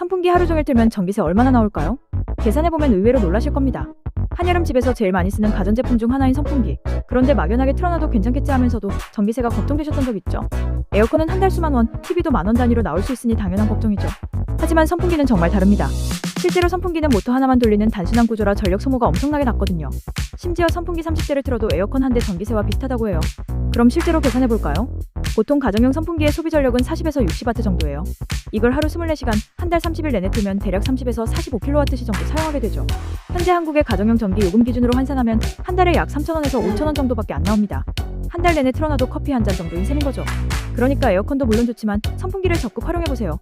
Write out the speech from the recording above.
선풍기 하루 종일 틀면 전기세 얼마나 나올까요? 계산해보면 의외로 놀라실 겁니다. 한여름 집에서 제일 많이 쓰는 가전제품 중 하나인 선풍기. 그런데 막연하게 틀어놔도 괜찮겠지 하면서도 전기세가 걱정되셨던 적 있죠? 에어컨은 한 달 수만 원, TV도 만원 단위로 나올 수 있으니 당연한 걱정이죠. 하지만 선풍기는 정말 다릅니다. 실제로 선풍기는 모터 하나만 돌리는 단순한 구조라 전력 소모가 엄청나게 낮거든요. 심지어 선풍기 30대를 틀어도 에어컨 한 대 전기세와 비슷하다고 해요. 그럼 실제로 계산해볼까요? 보통 가정용 선풍기의 소비 전력은 40에서 60W 정도예요. 이걸 하루 24시간, 한 달 30일 내내 틀면 대략 30에서 45kWh 정도 사용하게 되죠. 현재 한국의 가정용 전기 요금 기준으로 환산하면 한 달에 약 3,000원에서 5,000원 정도밖에 안 나옵니다. 한 달 내내 틀어놔도 커피 한 잔 정도인 셈인 거죠. 그러니까 에어컨도 물론 좋지만 선풍기를 적극 활용해보세요.